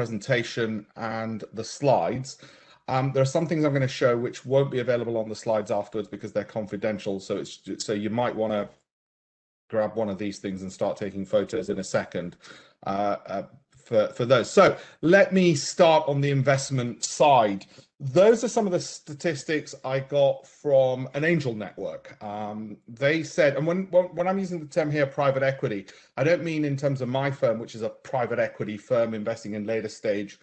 presentation and the slides. There are some things I'm going to show which won't be available on the slides afterwards because they're confidential. So you might want to grab one of these things and start taking photos in a second for those. So let me start on the investment side. Those are some of the statistics I got from an angel network. They said, and when I'm using the term here, private equity, I don't mean in terms of my firm, which is a private equity firm investing in later stage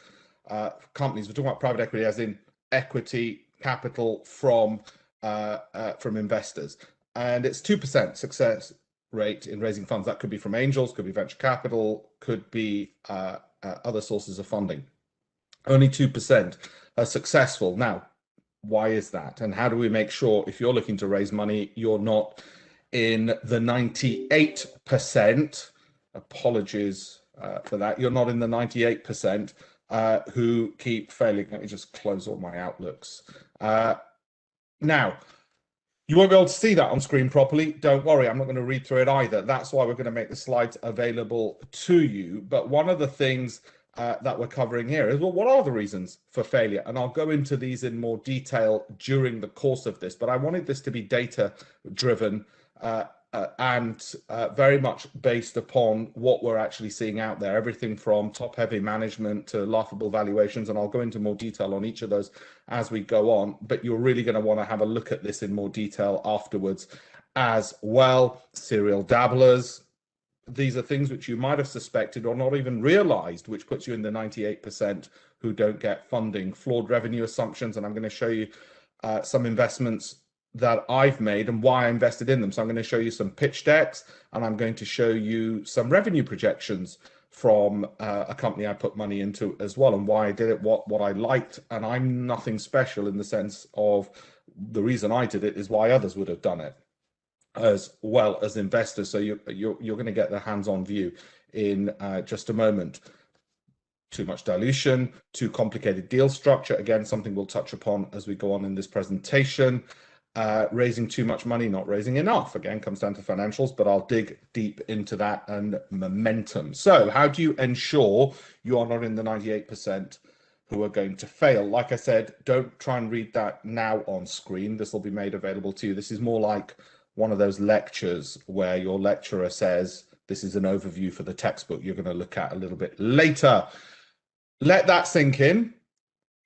companies. We're talking about private equity as in equity capital from investors. And it's 2% success rate in raising funds. That could be from angels, could be venture capital, could be other sources of funding. Only 2% are successful. Now, why is that? And how do we make sure if you're looking to raise money, you're not in the 98%, apologies for that, you're not in the 98% who keep failing. Let me just close all my outlooks. Now, you won't be able to see that on screen properly. Don't worry, I'm not going to read through it either. That's why we're going to make the slides available to you. But one of the things that we're covering here is, well, what are the reasons for failure? And I'll go into these in more detail during the course of this, but I wanted this to be data driven and very much based upon what we're actually seeing out there, everything from top heavy management to laughable valuations. And I'll go into more detail on each of those as we go on, but you're really going to want to have a look at this in more detail afterwards as well. Serial dabblers. These are things which you might have suspected or not even realized, which puts you in the 98% who don't get funding. Flawed revenue assumptions, and I'm going to show you some investments that I've made and why I invested in them. So I'm going to show you some pitch decks, and I'm going to show you some revenue projections from a company I put money into as well, and why I did it, what I liked. And I'm nothing special in the sense of the reason I did it is why others would have done it as well as investors. So you're going to get the hands-on view in just a moment. Too much dilution, too complicated deal structure. Again, something we'll touch upon as we go on in this presentation. Raising too much money, not raising enough. Again, comes down to financials, but I'll dig deep into that, and momentum. So how do you ensure you are not in the 98% who are going to fail? Like I said, don't try and read that now on screen. This will be made available to you. This is more like one of those lectures where your lecturer says, this is an overview for the textbook you're going to look at a little bit later. Let that sink in.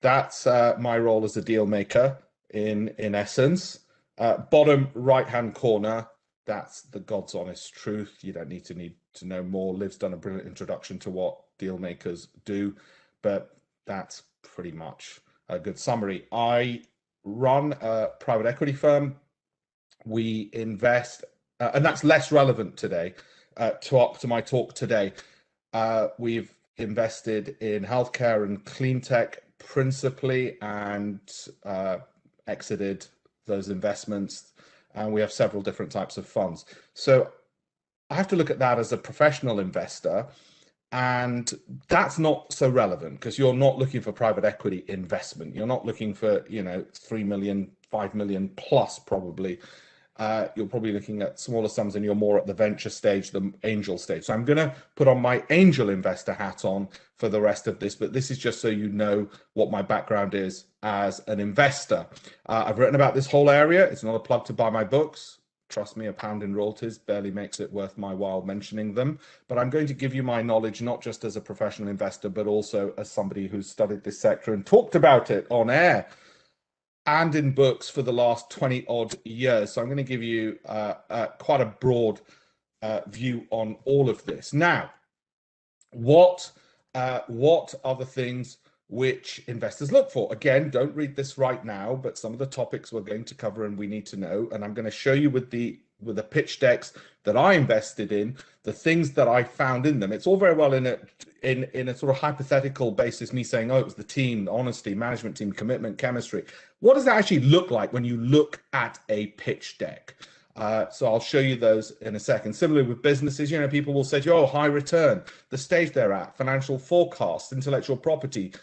That's my role as a deal maker in essence. Bottom right-hand corner, that's the God's honest truth. You don't need to know more. Liv's done a brilliant introduction to what deal makers do, but that's pretty much a good summary. I run a private equity firm. We invest, and that's less relevant today to my talk today. We've invested in healthcare and clean tech principally, and exited those investments. And we have several different types of funds. So I have to look at that as a professional investor. And that's not so relevant because you're not looking for private equity investment. You're not looking for, 3 million, 5 million plus probably. You're probably looking at smaller sums, and you're more at the venture stage, the angel stage. So I'm going to put on my angel investor hat on for the rest of this, but this is just so you know what my background is as an investor. I've written about this whole area. It's not a plug to buy my books. Trust me, £1 in royalties barely makes it worth my while mentioning them. But I'm going to give you my knowledge, not just as a professional investor, but also as somebody who's studied this sector and talked about it on air and in books for the last 20 odd years. So I'm going to give you quite a broad view on all of this. Now, what are the things which investors look for? Again, don't read this right now, but some of the topics we're going to cover and we need to know, and I'm going to show you with the pitch decks that I invested in, the things that I found in them. It's all very well in a sort of hypothetical basis, me saying, oh, it was the team, honesty, management team, commitment, chemistry. What does that actually look like when you look at a pitch deck? So I'll show you those in a second. Similarly with businesses, people will say to you, oh, high return, the stage they're at, financial forecast, intellectual property,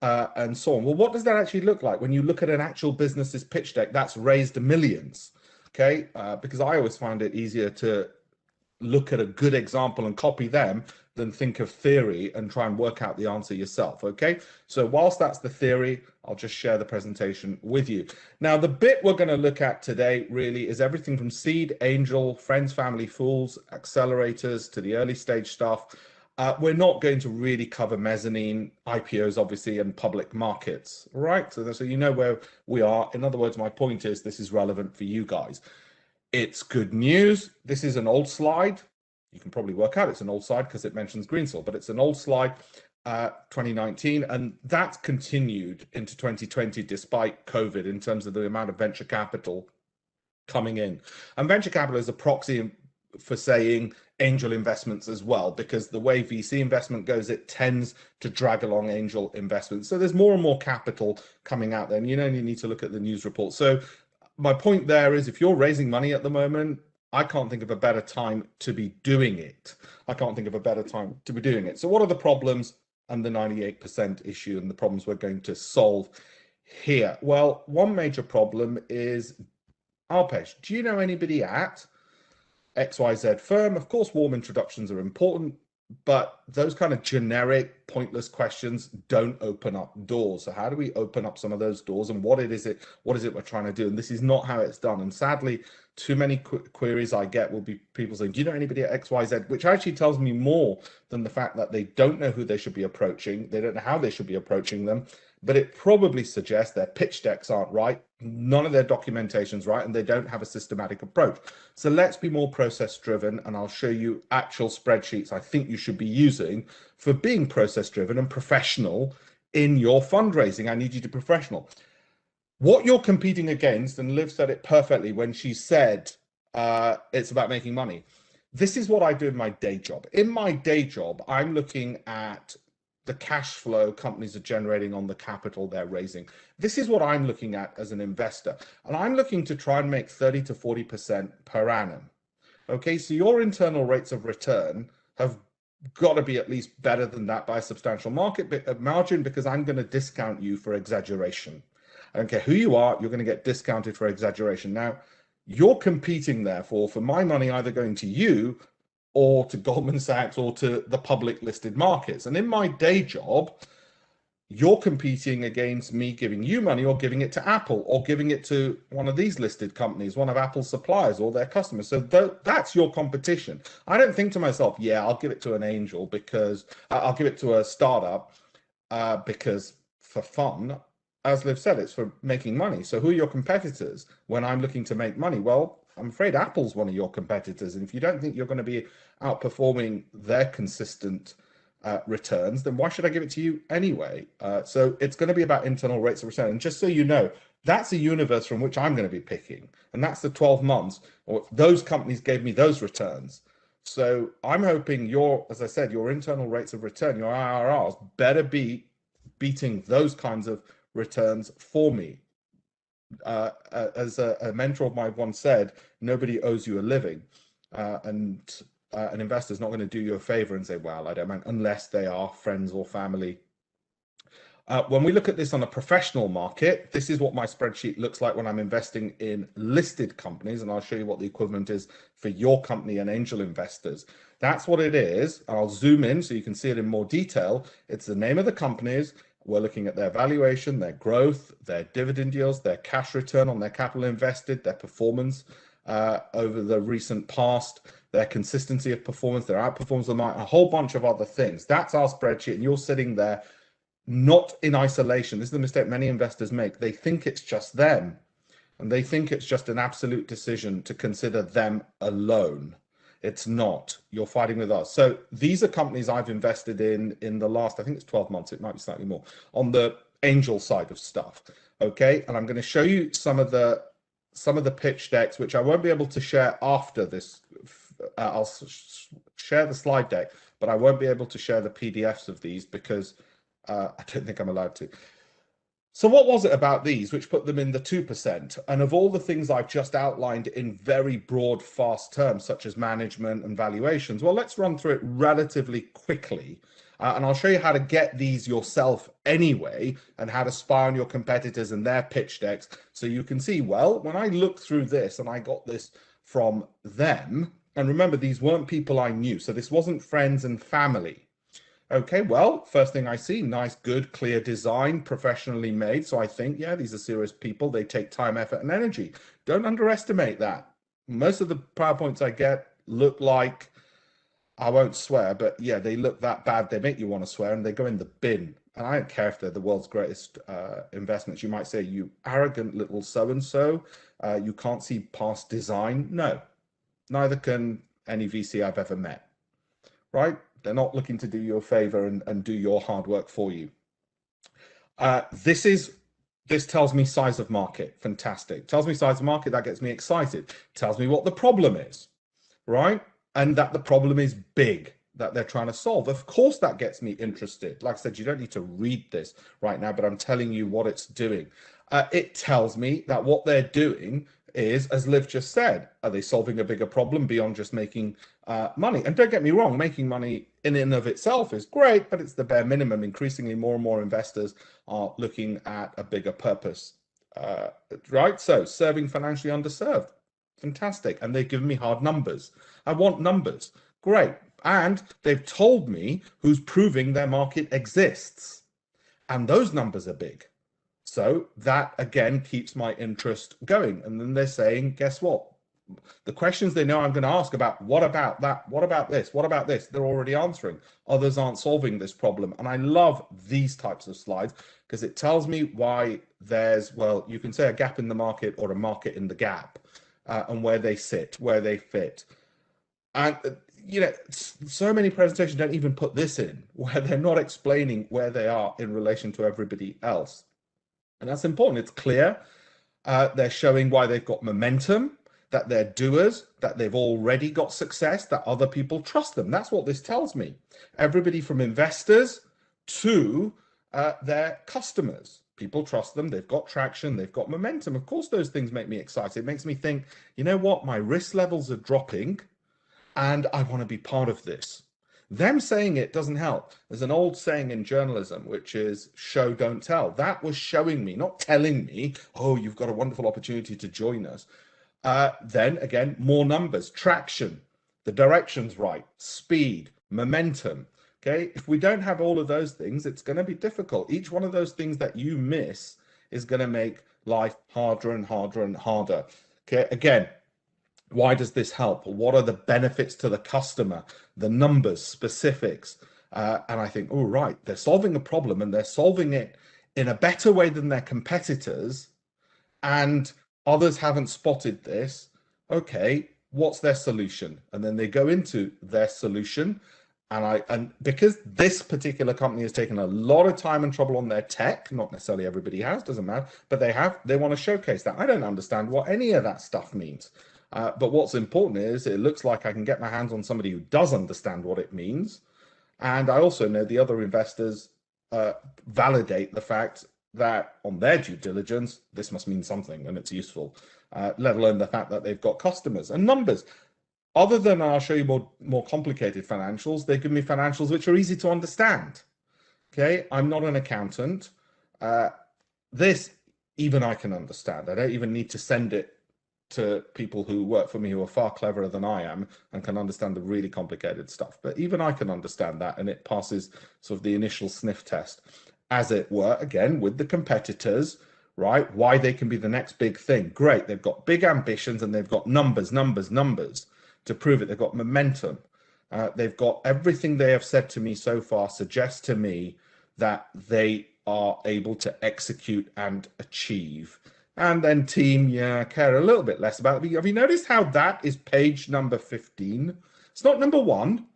and so on. Well, what does that actually look like when you look at an actual business's pitch deck that's raised millions? Okay, because I always find it easier to look at a good example and copy them than think of theory and try and work out the answer yourself, okay? So whilst that's the theory, I'll just share the presentation with you. Now, the bit we're going to look at today really is everything from seed, angel, friends, family, fools, accelerators to the early stage stuff. We're not going to really cover mezzanine, IPOs, obviously, and public markets, right? So you know where we are. In other words, my point is this is relevant for you guys. It's good news. This is an old slide. You can probably work out it's an old slide because it mentions Greensill, but it's an old slide, 2019, and that's continued into 2020 despite COVID in terms of the amount of venture capital coming in. And venture capital is a proxy for saying angel investments as well, because the way VC investment goes, it tends to drag along angel investments. So there's more and more capital coming out there, and you only need to look at the news report. So my point there is if you're raising money at the moment, I can't think of a better time to be doing it. I can't think of a better time to be doing it. So what are the problems and the 98% issue and the problems we're going to solve here? Well, one major problem is Alpesh. Do you know anybody at XYZ firm? Of course, warm introductions are important, but those kind of generic, pointless questions don't open up doors. So how do we open up some of those doors, and what is it we're trying to do? And this is not how it's done. And sadly, too many queries I get will be people saying, do you know anybody at XYZ? Which actually tells me more than the fact that they don't know who they should be approaching. They don't know how they should be approaching them, but it probably suggests their pitch decks aren't right, none of their documentation's right, and they don't have a systematic approach. So let's be more process driven, and I'll show you actual spreadsheets I think you should be using for being process driven and professional in your fundraising. I need you to be professional. What you're competing against, and Liv said it perfectly when she said it's about making money. This is what I do in my day job. In my day job, I'm looking at the cash flow companies are generating on the capital they're raising. This is what I'm looking at as an investor. And I'm looking to try and make 30 to 40% per annum. Okay, so your internal rates of return have got to be at least better than that by a substantial margin, because I'm going to discount you for exaggeration. I don't care who you are, you're going to get discounted for exaggeration. Now, you're competing, therefore, for my money either going to you or to Goldman Sachs or to the public listed markets. And in my day job, you're competing against me giving you money or giving it to Apple or giving it to one of these listed companies, one of Apple's suppliers or their customers. So that's your competition. I don't think to myself, yeah, I'll give it to an angel because I'll give it to a startup because for fun. As Liv said, it's for making money. So who are your competitors when I'm looking to make money? Well, I'm afraid Apple's one of your competitors. And if you don't think you're going to be outperforming their consistent returns, then why should I give it to you anyway? So it's going to be about internal rates of return. And just so you know, that's a universe from which I'm going to be picking. And that's the 12 months, or those companies gave me those returns. So I'm hoping as I said, your internal rates of return, your IRRs, better be beating those kinds of returns for me. As a mentor of mine once said, nobody owes you a living, and an investor is not going to do you a favor and say, well, I don't mind, unless they are friends or family. When we look at this on a professional market, this is what my spreadsheet looks like when I'm investing in listed companies, and I'll show you what the equivalent is for your company and angel investors. That's what it is. I'll zoom in so you can see it in more detail. It's the name of the companies. We're looking at their valuation, their growth, their dividend yields, their cash return on their capital invested, their performance over the recent past, their consistency of performance, their outperformance of the market, a whole bunch of other things. That's our spreadsheet, and you're sitting there not in isolation. This is the mistake many investors make. They think it's just them, and they think it's just an absolute decision to consider them alone. It's not. You're fighting with us. So these are companies I've invested in the last, I think it's 12 months. It might be slightly more on the angel side of stuff. Okay. And I'm going to show you some of the pitch decks, which I won't be able to share after this. I'll share the slide deck, but I won't be able to share the PDFs of these because I don't think I'm allowed to. So what was it about these which put them in the 2%? And of all the things I've just outlined in very broad, fast terms, such as management and valuations, well, let's run through it relatively quickly. And I'll show you how to get these yourself anyway, and how to spy on your competitors and their pitch decks. So you can see, well, when I look through this, and I got this from them, And remember, these weren't people I knew. So this wasn't friends and family. Okay, well, first thing I see, nice, good, clear design, professionally made. So I think, yeah, these are serious people. They take time, effort, and energy. Don't underestimate that. Most of the PowerPoints I get look like, I won't swear, but yeah, they look that bad. They make you want to swear and they go in the bin. And I don't care if they're the world's greatest investments. You might say, you arrogant little so-and-so, you can't see past design. No, neither can any VC I've ever met, right? They're not looking to do you a favor and do your hard work for you. This tells me size of market. Fantastic. Tells me size of market. That gets me excited. Tells me what the problem is, right? And that the problem is big that they're trying to solve. Of course, that gets me interested. Like I said, you don't need to read this right now, but I'm telling you what it's doing. It tells me that what they're doing is, as Liv just said, are they solving a bigger problem beyond just making money? And don't get me wrong, making money in and of itself is great, but it's the bare minimum. Increasingly, more and more investors are looking at a bigger purpose, right? So serving financially underserved, fantastic. And they've given me hard numbers. I want numbers, great. And they've told me who's proving their market exists. And those numbers are big. So that, again, keeps my interest going. And then they're saying, guess what? The questions they know I'm going to ask about, what about that? What about this? What about this? They're already answering. Others aren't solving this problem. And I love these types of slides because it tells me why there's, well, you can say a gap in the market or a market in the gap, and where they sit, where they fit. And you know, so many presentations don't even put this in, where they're not explaining where they are in relation to everybody else. And that's important. It's clear. They're showing why they've got momentum, that they're doers, that they've already got success, that other people trust them. That's what this tells me. Everybody from investors to their customers. People trust them. They've got traction. They've got momentum. Of course, those things make me excited. It makes me think, you know what? My risk levels are dropping and I want to be part of this. Them saying it doesn't help. There's an old saying in journalism, which is show, don't tell. That was showing me, not telling me, oh, you've got a wonderful opportunity to join us. Then again, more numbers, traction, the direction's right, speed, momentum. Okay, if we don't have all of those things, it's going to be difficult. Each one of those things that you miss is going to make life harder and harder and harder. Okay, again, why does this help? What are the benefits to the customer? The numbers, specifics. And I think, oh, right, they're solving a problem and they're solving it in a better way than their competitors. And others haven't spotted this. Okay, what's their solution? And then they go into their solution. And because this particular company has taken a lot of time and trouble on their tech, not necessarily everybody has, doesn't matter, but they want to showcase that. I don't understand what any of that stuff means. But what's important is it looks like I can get my hands on somebody who does understand what it means. And I also know the other investors validate the fact that on their due diligence, this must mean something and it's useful, let alone the fact that they've got customers and numbers. Other than I'll show you more complicated financials, they give me financials which are easy to understand. Okay, I'm not an accountant. This, even I can understand. I don't even need to send it to people who work for me who are far cleverer than I am and can understand the really complicated stuff. But even I can understand that, and it passes sort of the initial sniff test, as it were, again, with the competitors, right? Why they can be the next big thing. Great, they've got big ambitions and they've got numbers to prove it. They've got momentum. They've got everything they have said to me so far suggests to me that they are able to execute and achieve. And then team, yeah, care a little bit less about it. Have you noticed how that is page number 15? It's not number 1.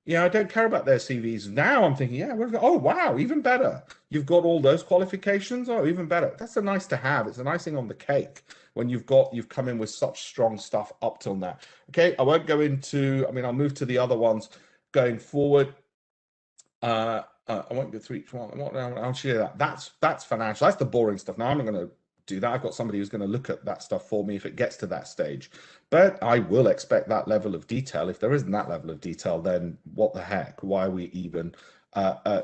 Yeah, I don't care about their CVs. Now I'm thinking, yeah, oh, wow, even better. You've got all those qualifications. Oh, even better. That's a nice to have. It's an icing on the cake when you've come in with such strong stuff up till now. Okay, I won't go into, I'll move to the other ones going forward. I won't go through each one. I'll share that. That's financial. That's the boring stuff. Now I'm not going to do that. I've got somebody who's going to look at that stuff for me if it gets to that stage. But I will expect that level of detail. If there isn't that level of detail, then what the heck? Why are we even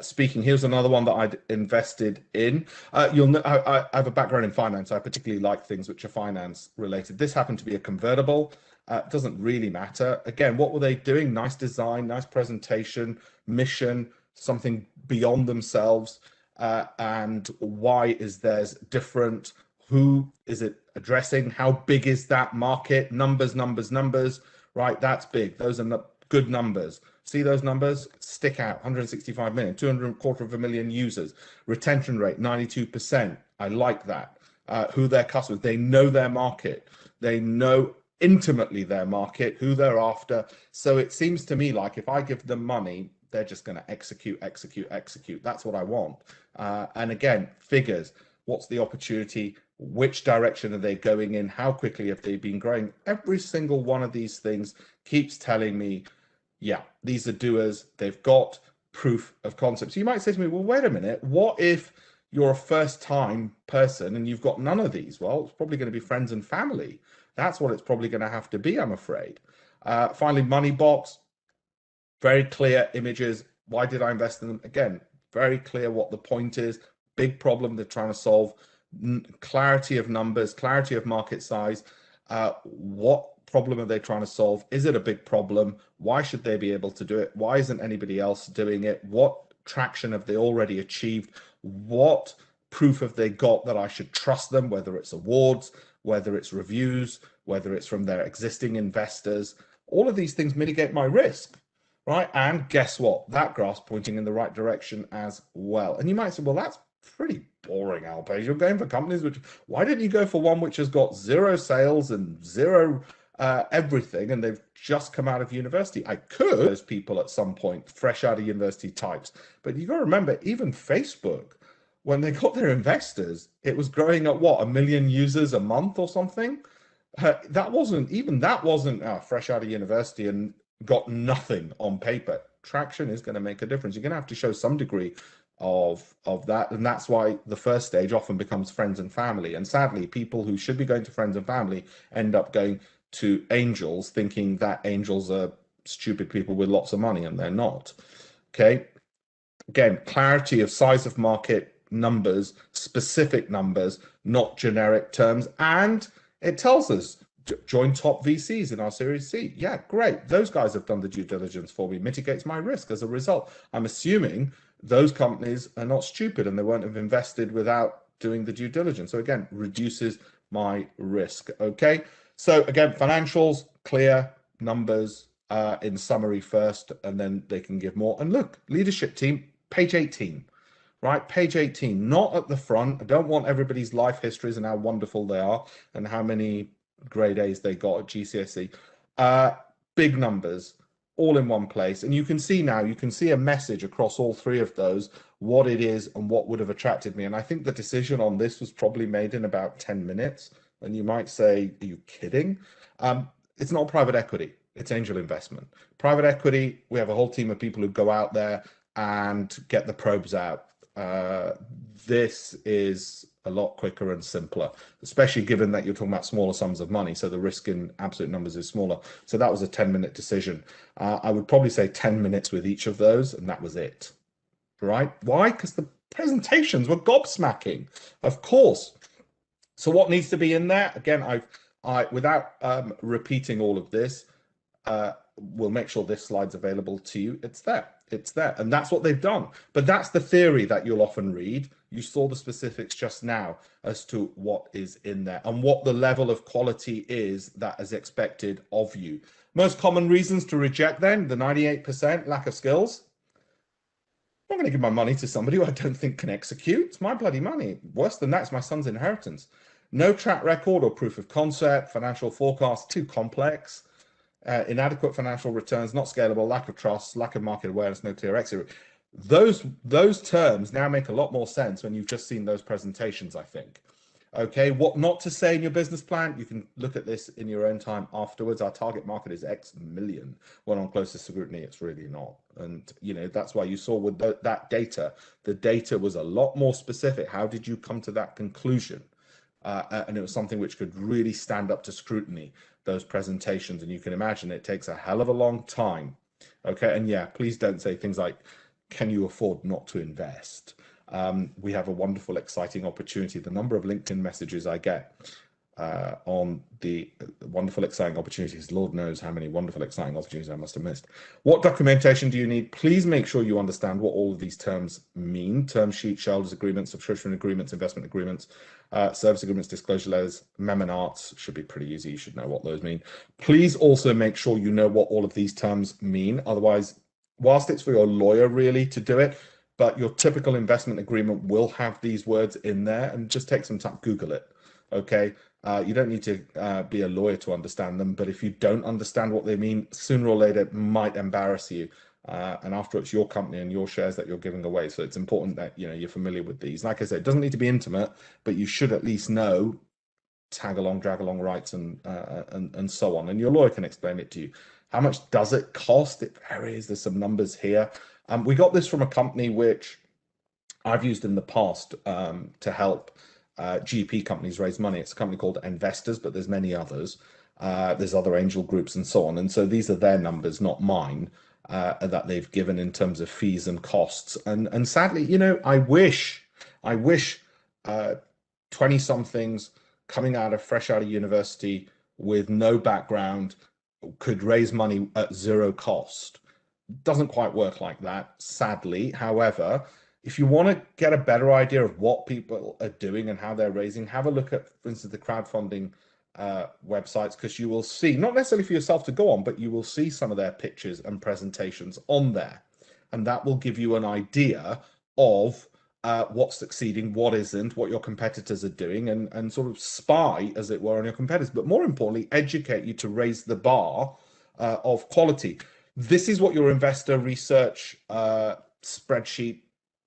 speaking? Here's another one that I'd invested in. You'll know I have a background in finance. I particularly like things which are finance related. This happened to be a convertible. Doesn't really matter. Again, what were they doing? Nice design, nice presentation, mission, something beyond themselves. And why is theirs different? Who is it addressing? How big is that market? Numbers, numbers, numbers, right? That's big. Those are good numbers. See those numbers? Stick out. 165 million, 225 million users. Retention rate, 92%. I like that. Who their customers, they know their market. They know intimately their market, who they're after. So it seems to me like if I give them money, they're just going to execute, execute, execute. That's what I want. And again, figures. What's the opportunity? Which direction are they going in? How quickly have they been growing? Every single one of these things keeps telling me, yeah, these are doers. They've got proof of concept. So you might say to me, well, wait a minute. What if you're a first-time person and you've got none of these? Well, it's probably going to be friends and family. That's what it's probably going to have to be, I'm afraid. Finally, money box. Very clear images. Why did I invest in them? Again, very clear what the point is. Big problem they're trying to solve. Clarity of numbers, clarity of market size. What problem are they trying to solve? Is it a big problem? Why should they be able to do it? Why isn't anybody else doing it? What traction have they already achieved? What proof have they got that I should trust them, whether it's awards, whether it's reviews, whether it's from their existing investors? All of these things mitigate my risk, right? And guess what? That graph's pointing in the right direction as well. And you might say, well, that's pretty boring, Alpesh. You're going for companies which, why didn't you go for one which has got zero sales and zero everything, and they've just come out of university? I could, those people at some point, fresh out of university types. But you got to remember, even Facebook, when they got their investors, it was growing at what, 1 million users a month or something? That wasn't fresh out of university and got nothing on paper. Traction is going to make a difference. You're going to have to show some degree of that, and that's why the first stage often becomes friends and family. And sadly, people who should be going to friends and family end up going to angels, thinking that angels are stupid people with lots of money, and they're not. Okay, again, clarity of size of market, numbers, specific numbers, not generic terms. And it tells us, join top VCs in our Series C. Yeah, great. Those guys have done the due diligence for me, mitigates my risk as a result. I'm assuming those companies are not stupid and they won't have invested without doing the due diligence. So again, reduces my risk. Okay. So again, financials, clear numbers in summary first, and then they can give more. And look, leadership team, page 18. Right, page 18, not at the front. I don't want everybody's life histories and how wonderful they are and how many grade A's they got at GCSE. Big numbers, all in one place. And you can see now, you can see a message across all three of those, what it is and what would have attracted me. And I think the decision on this was probably made in about 10 minutes. And you might say, are you kidding? It's not private equity, it's angel investment. Private equity, we have a whole team of people who go out there and get the probes out. This is a lot quicker and simpler, especially given that you're talking about smaller sums of money. So the risk in absolute numbers is smaller. So that was a 10-minute decision. I would probably say 10 minutes with each of those, and that was it. Right? Why? Because the presentations were gobsmacking, of course. So what needs to be in there? Again, without repeating all of this, we'll make sure this slide's available to you. It's there. It's there. And that's what they've done. But that's the theory that you'll often read. You saw the specifics just now as to what is in there and what the level of quality is that is expected of you. Most common reasons to reject then, the 98%, lack of skills. I'm not going to give my money to somebody who I don't think can execute. It's my bloody money. Worse than that, it's my son's inheritance. No track record or proof of concept, financial forecast, too complex. Inadequate financial returns, not scalable, lack of trust, lack of market awareness, no clear exit. Those terms now make a lot more sense when you've just seen those presentations, I think. Okay, what not to say in your business plan, you can look at this in your own time afterwards. Our target market is X million. When on closest scrutiny, it's really not. And, you know, that's why you saw with that data, the data was a lot more specific. How did you come to that conclusion? And it was something which could really stand up to scrutiny, those presentations. And you can imagine it takes a hell of a long time. Okay, and yeah, please don't say things like, can you afford not to invest? We have a wonderful, exciting opportunity. The number of LinkedIn messages I get on the wonderful, exciting opportunities. Lord knows how many wonderful, exciting opportunities I must have missed. What documentation do you need? Please make sure you understand what all of these terms mean. Term sheet, shareholders agreements, subscription agreements, investment agreements, service agreements, disclosure letters, mem and arts should be pretty easy. You should know what those mean. Please also make sure you know what all of these terms mean. Otherwise, whilst it's for your lawyer really to do it, but your typical investment agreement will have these words in there, and just take some time, Google it. Okay. You don't need to be a lawyer to understand them, but if you don't understand what they mean, sooner or later it might embarrass you. And after it's your company and your shares that you're giving away, so it's important that you're familiar with these. Like I said, it doesn't need to be intimate, but you should at least know tag along, drag along rights and so on. And your lawyer can explain it to you. How much does it cost? It varies. There's some numbers here. We got this from a company which I've used in the past to help GP companies raise money. It's a company called Investors, but there's many others. There's other angel groups and so on. And so these are their numbers, not mine, that they've given in terms of fees and costs. And sadly, I wish 20-somethings coming fresh out of university with no background could raise money at zero cost. Doesn't quite work like that, sadly. However, if you want to get a better idea of what people are doing and how they're raising, have a look at, for instance, the crowdfunding websites, because you will see, not necessarily for yourself to go on, but you will see some of their pictures and presentations on there. And that will give you an idea of what's succeeding, what isn't, what your competitors are doing, and sort of spy, as it were, on your competitors. But more importantly, educate you to raise the bar of quality. This is what your investor research spreadsheet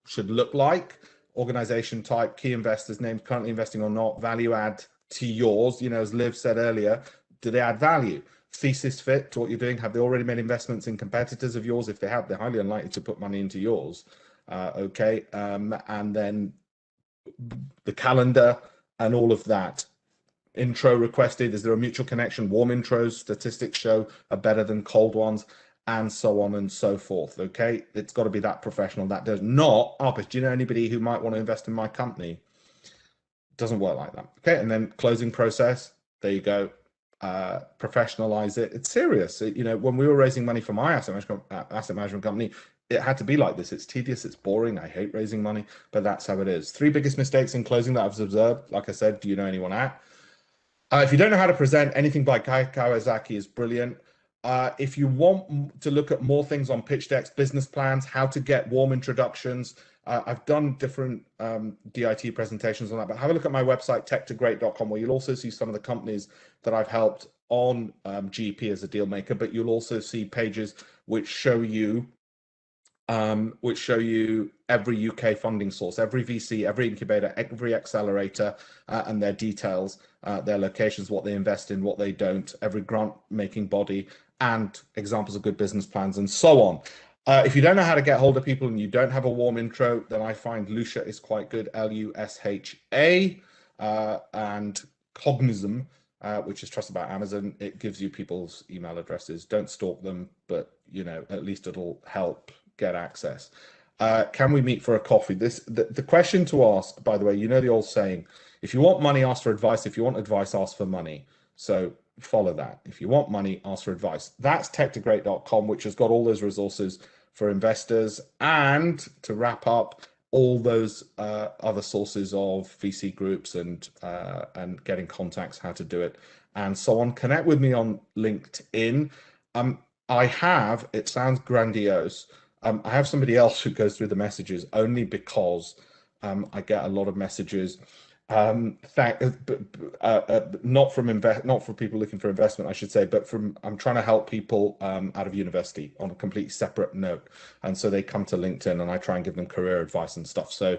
should look like. Organization type, key investors, names, currently investing or not, value add to yours. As Liv said earlier, do they add value? Thesis fit to what you're doing. Have they already made investments in competitors of yours? If they have, they're highly unlikely to put money into yours. Okay. And then the calendar and all of that. Intro requested. Is there a mutual connection? Warm intros, statistics show, are better than cold ones, and so on and so forth. Okay, it's got to be that professional. That does not. Alpesh, do you know anybody who might want to invest in my company? It doesn't work like that. Okay, and then closing process. There you go. Professionalize it. It's serious. When we were raising money for my asset management company, it had to be like this. It's tedious. It's boring. I hate raising money, but that's how it is. 3 biggest mistakes in closing that I've observed. Like I said, do you know anyone at? If you don't know how to present, anything by Kai Kawasaki is brilliant. If you want to look at more things on pitch decks, business plans, how to get warm introductions, I've done different DIT presentations on that, but have a look at my website, tech2great.com, where you'll also see some of the companies that I've helped on GP as a deal maker, but you'll also see pages which show you every UK funding source, every VC, every incubator, every accelerator, and their details, their locations, what they invest in, what they don't, every grant-making body, and examples of good business plans, and so on. If you don't know how to get hold of people and you don't have a warm intro, then I find Lusha is quite good, Lusha, and Cognism, which is trusted by Amazon. It gives you people's email addresses. Don't stalk them, but at least it'll help get access. Can we meet for a coffee? The question to ask, by the way, the old saying, if you want money, ask for advice. If you want advice, ask for money. So follow that. If you want money, ask for advice. That's tech2great.com, which has got all those resources for investors, and to wrap up, all those other sources of VC groups and getting contacts, how to do it, and so on. Connect with me on LinkedIn. It sounds grandiose, I have somebody else who goes through the messages, only because I get a lot of messages, not for people looking for investment, I should say, but I'm trying to help people out of university on a completely separate note, and so they come to LinkedIn, and I try and give them career advice and stuff. So